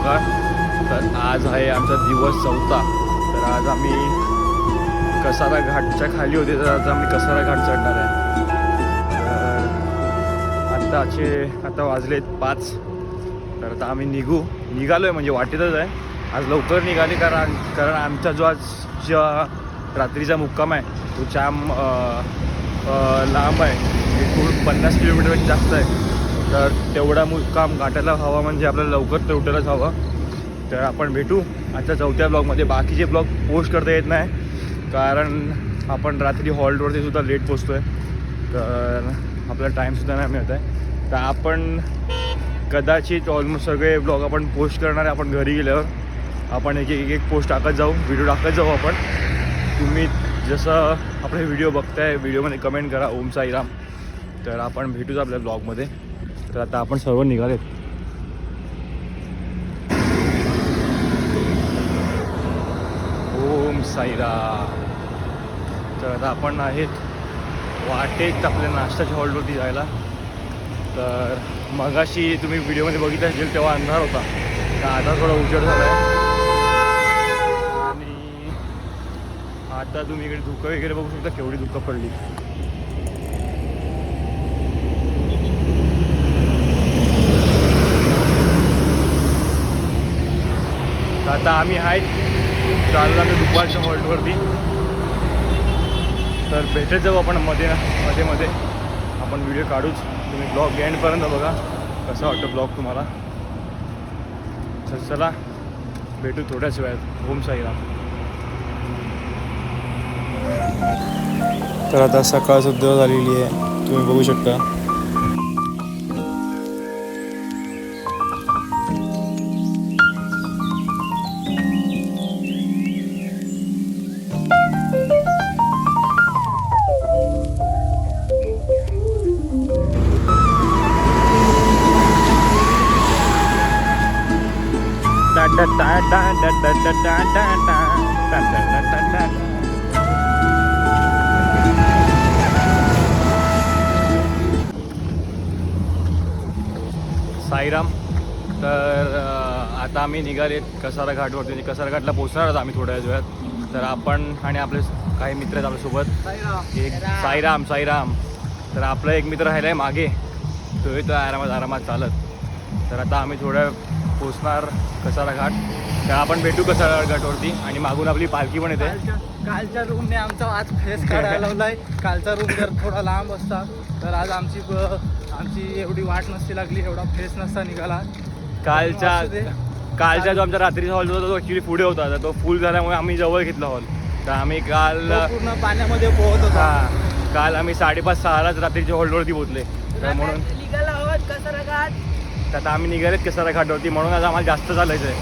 सकाळ. तर आज आहे आमचा दिवस 4था. तर आज आम्ही कसारा घाटच्या खाली होते, तर आज आम्ही कसारा घाट चढणार आहे. तर आता वाजलेत 5. तर आता आम्ही निघालो आहे, म्हणजे वाटेतच आहे. आज लवकर निघाले कारण आमचा जो आज रात्रीचा मुक्काम आहे तो लांब आहे, एकूण 50 किलोमीटरपेक्षा जास्त आहे. तर तेवढा मुक्काम गाठायला हवा, म्हणजे आपल्याला लवकर ते उठायलाच हवं. तर आपण भेटू आजच्या 4थ्या ब्लॉगमध्ये. बाकीचे ब्लॉग पोस्ट करता येत नाही कारण आपण रात्री हॉल्टवरती सुद्धा लेट पोचतो आहे, तर आपल्याला टाईमसुद्धा नाही मिळत आहे. तर आपण कदाचित ऑलमोस्ट सगळे ब्लॉग आपण पोस्ट करणार आहे. आपण घरी गेल्यावर आपण एक पोस्ट टाकत जाऊ, व्हिडिओ टाकत जाऊ आपण. तुम्ही जसं आपले व्हिडिओ बघताय, व्हिडिओमध्ये कमेंट करा ओम साईराम. तर आपण भेटूच आपल्या ब्लॉगमध्ये. तर आता आपण सर्व निघालेत. ओम साईराम. तर आता आपण आहेत वाटेत आपल्या नाश्त्याच्या हॉलवरती जायला. तर मगाशी तुम्ही व्हिडिओमध्ये बघितलं असेल तेव्हा अंधार होता, तर आता थोडा उजेड झाला आहे. आणि आता तुम्ही इकडे धुकं वगैरे बघू शकता, केवढी धुकं पडली. आता आम्ही आहेत चालला तर दुपारच्या हॉल्टवरती. तर भेटत जाऊ आपण मध्ये आपण व्हिडिओ काढूच. तुम्ही ब्लॉग एंडपर्यंत बघा, कसा वाटतं ब्लॉग तुम्हाला. तर चला भेटू थोड्याच वेळात. ओम साईराम. तर आता सकाळ सुद्धा झालेली आहे, तुम्ही बघू शकता. साईराम. तर आता आम्ही निघालेत कसारा घाटवरती. कसारा घाटला पोचणार आहोत आम्ही थोड्याच वेळात. तर आपण आणि आपले काही मित्र आहेत आपल्यासोबत. एक साईराम. तर आपला एक मित्र राहिला आहे मागे, तो येतो आरामात चालत. तर आता आम्ही थोड्या पोचणार कसारा घाट. तर आपण भेटू कसारा घाटवरती. आणि मागून आपली पालखी पण येते. कालच्या रूमने आमचा आज फेस काढायला लावलाय. कालचा रूम जर थोडा लांब असता तर आज आमची एवढी वाट नसती लागली, एवढा फेस नसता निघाला. कालचा जो आमचा रात्रीचा हॉल होता तो ॲक्च्युली पुढे होता, तर तो फुल झाल्यामुळे आम्ही जवळ घेतला हॉल. तर आम्ही काल पूर्ण पाण्यामध्ये पोहत होता. काल आम्ही 5:30-6लाच रात्रीच्या हॉल्टवरती पोहोचले. तर म्हणून निघाला आहोत कसारा घाट. तर आता आम्ही निघालेत कसारा घाटवरती. म्हणून आज आम्हाला जास्त चालायचं आहे,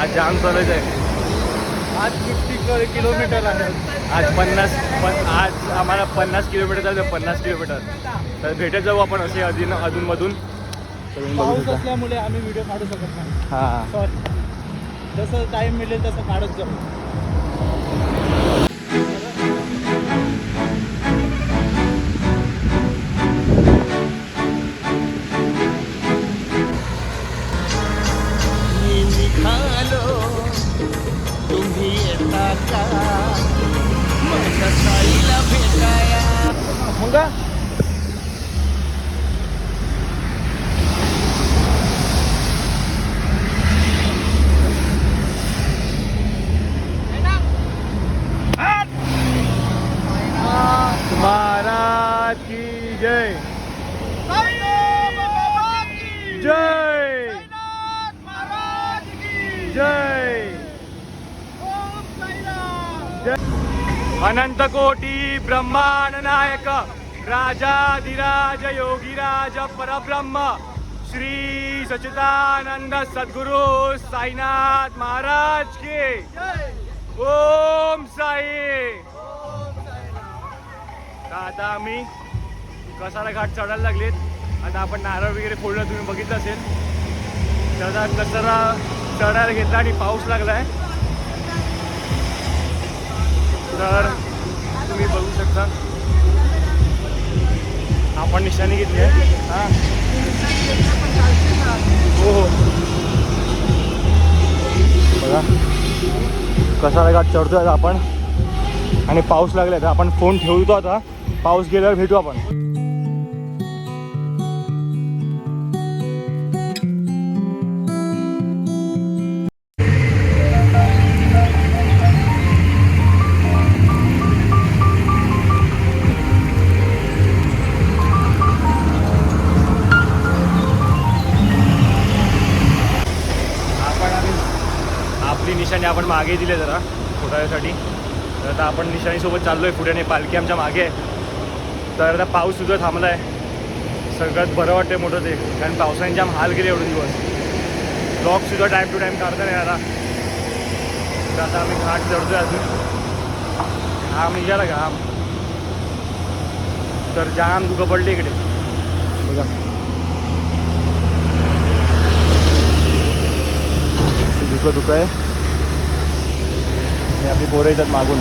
आज जाम चालायचं आहे. आज 50 किलोमीटर आहे. आज आम्हाला 50 किलोमीटर चालतं. 50 किलोमीटर. तर भेटत जाऊ आपण असे अधूनमधून. पाऊस असल्यामुळे आम्ही व्हिडिओ काढू शकत नाही. हां, सॉरी. जसं टाईम मिळेल तसं काढत जाऊ. तुम्ही येता का माझ्या साईला भेटाया. मुंगा महाराज की जय. जय जय. अनंत कोटी ब्रह्मांड नायक राजाधिराज योगीराज परब्रह्म श्री सच्चिदानंद सद्गुरु साईनाथ महाराज के ओम साई. आता आम्ही कसारा घाट चढायला लागलेत. आता आपण नारळ वगैरे फोडलं, तुम्ही बघितलं असेल. तर कसारा चढायला घेतला आणि पाऊस लागलाय. तर तुम्ही बघू शकता आपण निशाणी घेतली आहे. हां, हो हो. कसारा घाट चढतोय आता आपण आणि पाऊस लागलाय तर आपण फोन ठेवतो आता. पाऊस गेल्यावर भेटू आपण. आपली निशाणी आपण मागे दिले जरा थोड्या वेळासाठी. तर आता आपण निशाणीसोबत चाललो आहे पुढे आणि पालखी आमच्या मागे आहे. तर आता पाऊससुद्धा थांबला आहे. सगळ्यात बरं वाटतं मोठं ते, कारण पावसाने जाम हाल गेले एवढे दिवस. ब्लॉगसुद्धा टाईम टू टाईम काढता नाही आला. तर आता आम्ही घाट चढतो आहे अजून. घाम निघाला घाम तर जाम दुखं पडले इकडे बघा. दुखं आहे आणि आपली पोरं येतात मागून.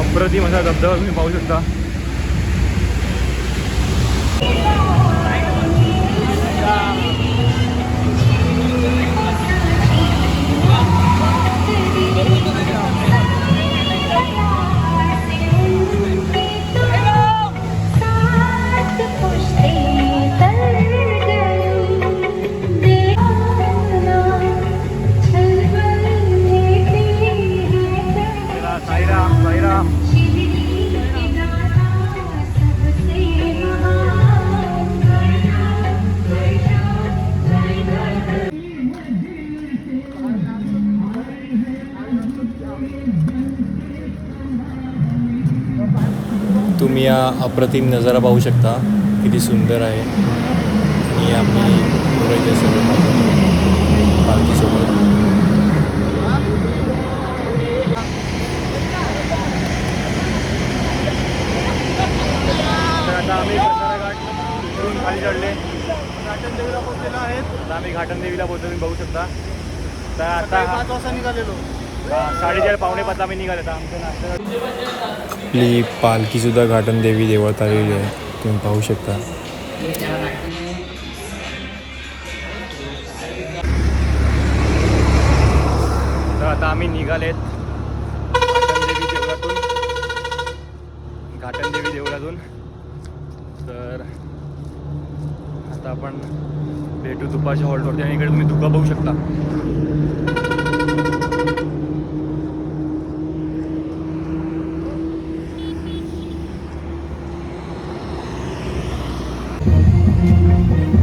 अप्रतिम असा धबधबा तुम्ही पाहू शकता. तुम्ही या अप्रतिम नजारा पाहू शकता किती सुंदर आहे. आणि आम्ही पुरायच्या सगळं पालखीसोबत. तर आता आम्ही कसारा घाट उतरून खाली चढले. घाटन देवीला पोहोचलेलो आहेत. आता आम्ही घाटन देवीला पोहोचलो तुम्ही बघू शकता. तर आता 5 वाजता निघालेलो. 4:30 पावणे 5 आम्ही निघाले. आता आमचं नाश्ता आपली पालखीसुद्धा घाटन देवी देवळात आलेली आहे, तुम्ही पाहू शकता. तर आता आम्ही निघालेत घाटन देवी देवळातून. तर आता आपण भेटू दुपारच्या हॉल्टवरती. आणि इकडे तुम्ही धुका बघू शकता.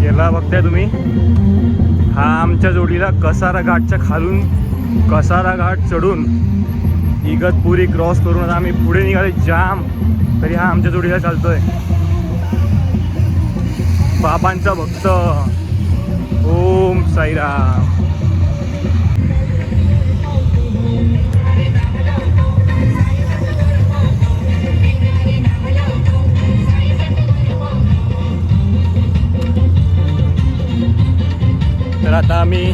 याला बघताय तुम्ही, हा आमच्या जोडीला कसारा घाटच्या खालून कसारा घाट चढून इगतपुरी क्रॉस करून आता आम्ही पुढे निघाले जाम. तरी हा आमच्या जोडीला चालतोय. बाबांचा भक्त. ओम साईराम. तर आता आम्ही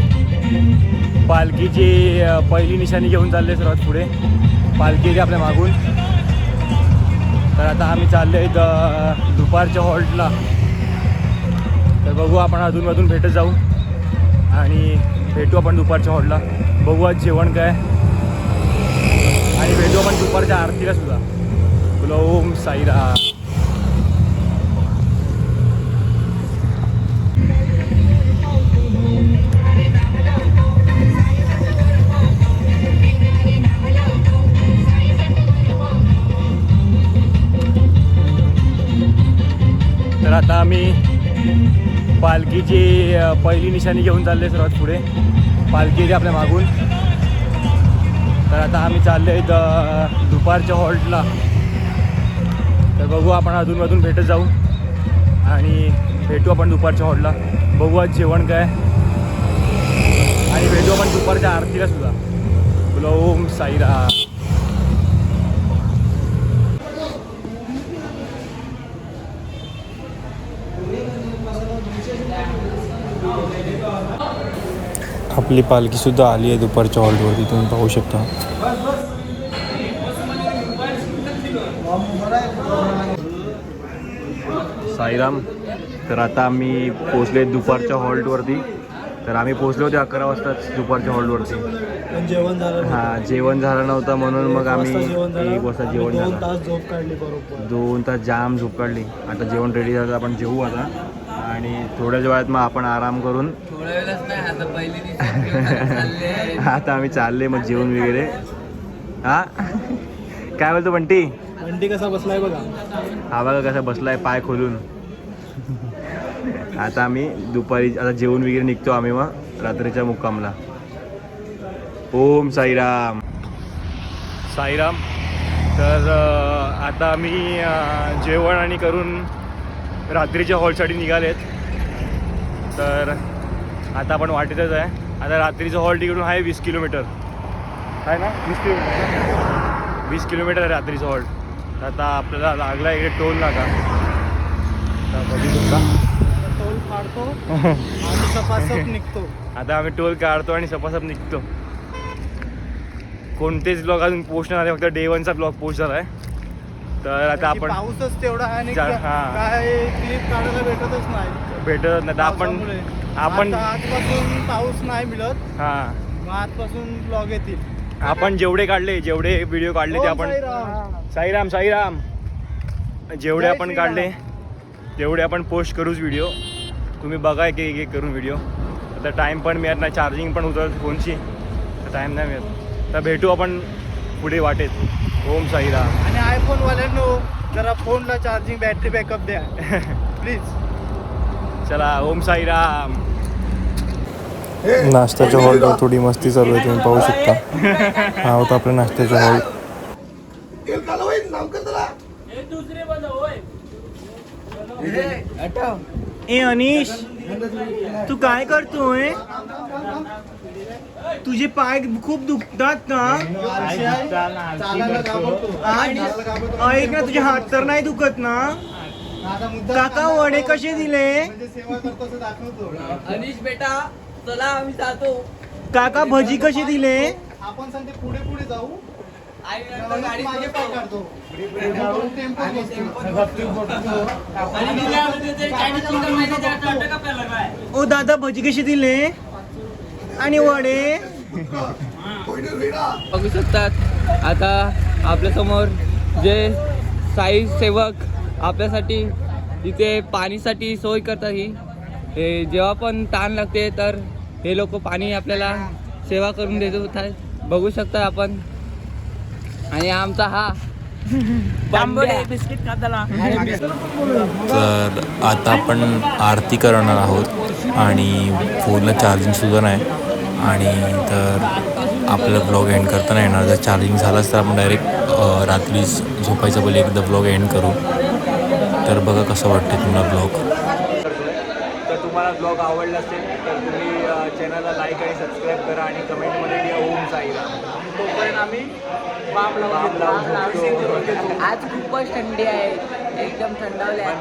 पालखीची पहिली निशाणी घेऊन चालले सर्वात पुढे. पालखी येते आपल्या मागून. तर आता आम्ही चाललो आहे दुपारच्या हॉल्टला. तर बघू आपण अधूनमधून भेटत जाऊ आणि भेटू आपण दुपारच्या हॉल्टला. बघू आज जेवण काय आणि भेटू आपण दुपारच्या आरतीला सुद्धा. बोला ओम साईराम. तर आता आम्ही पालखीची पहिली निशाणी घेऊन चालले सर्वात पुढे. पालखी येते आपल्या मागून. तर आता आम्ही चाललो आहे दुपारच्या हॉल्टला. तर बघू आपण अधूनमधून भेटत जाऊ आणि भेटू आपण दुपारच्या हॉल्टला. बघू आज जेवण काय आणि भेटू आपण दुपारच्या आरतीला सुद्धा. बोला ओम साईराम. आपली पालखीसुद्धा आली आहे दुपारच्या हॉल्टवरती, तुम्ही पाहू शकता. साईराम. तर आता आम्ही पोचले दुपारच्या हॉल्टवरती. तर आम्ही पोचलो होते 11 वाजताच दुपारच्या हॉल्टवरती. जेवण झालं हां, जेवण झालं नव्हतं म्हणून मग आम्ही 1 वाजता जेवण 2 झालं. तास झोप काढली बरोबर. 2 तास जाम झोप काढली. आता जेवण रेडी झालं, आपण जेवू आता. आणि थोड्याच वेळात मग आपण आराम करून आता आम्ही चालले मग जेवण वगैरे. हां, काय बोलतो बंटी? बंटी कसा बसलाय बघा. हा बघा कसा बसलाय पाय खोलून. आता आम्ही दुपारी आता जेवण वगैरे निघतो आम्ही मग रात्रीच्या मुक्कामला. ओम साईराम. साईराम. तर आता आम्ही जेवण आणि करून रात्रीच्या हॉलसाठी निघालेत. तर आता आपण वाटेतच आहे. आता रात्रीचं हॉल तिकडून आहे 20 किलोमीटर आहे ना. 20 किलोमीटर आहे रात्रीचं हॉल्ट. आता आपल्याला लागला इकडे टोल नाका. बघू शकता टोल काढतो आणि सपासप निघतो. आता आम्ही टोल काढतो आणि सपासप निघतो. कोणतेच ब्लॉग अजून पोस्ट नाही झाले, फक्त डे 1चा ब्लॉग पोस्ट झाला आहे. तर आता आपण पाऊसच तेवढा आहे आणि हां. काय क्लिप काढायला भेटतच नाही. भेटत नाही. तर आपण आजपासून पाऊस नाही मिळत. हां, मग आजपासून ब्लॉग येतील. आपण जेवढे व्हिडिओ काढले ते आपण साईराम साईराम जेवढे आपण काढले तेवढे आपण पोस्ट करूच व्हिडिओ. तुम्ही बघा एक एक करून व्हिडिओ. आता टाईम पण मिळत नाही, चार्जिंग पण उतरत फोनची, तर टाईम नाही मिळत. तर भेटू आपण पुढे वाटेत. ओम साईराम. आणि आयफोनवाल्यांनो जरा फोनला चार्जिंग बॅटरी बॅकअप द्या प्लीज. चला ओम साईराम. नाश्त्याच्या हॉलवर थोडी मस्ती चालू आहे, तुम्ही पाहू शकता. हा होता आपला नाश्त्याचा हॉल. ए अनिश, तू काय करतोय? तुझे पाय खूप दुखतात ना? ऐक ना, तुझे हात तर नाही दुखत ना? काका वडे कसे दिले? अनिश बेटा चला आम्ही जातो. काका भजी कसे दिले? आपण सांगते पुढे पुढे जाऊ आई नंतर गाडी मागे पाहू. काढतो. ओ दादा भजी कसे दिले आणि वडे? बघू शकतात आता आपल्या समोर जे साई सेवक आपल्यासाठी इथे पाणीसाठी सोय करतात. ही जेव्हा पण ताण लागते तर हे लोक पाणी आपल्याला सेवा करून देत होतात. बघू शकता आपण. आणि आमचा हा बिस्किट खाताना. तर आता आपण आरती करणार आहोत आणि फोनला चार्जिंगसुद्धा नाही. आणि तर आपला ब्लॉग एंड करताना येणार. जर चार्जिंग झालंच तर आपण डायरेक्ट रात्री झोपायचं पहिले एकदा ब्लॉग एंड करू. तर बघा कसं वाटते तुम्हाला ब्लॉग. तर तुम्हाला ब्लॉग आवडला असेल तर तुम्ही चॅनलला लाईक आणि सबस्क्राईब करा आणि कमेंटमध्ये द्या ओम साईराम. तोपर्यंत आम्ही बाम लावून झोपतो. आज खूपच थंडी आहे, एकदम थंडावले आहे.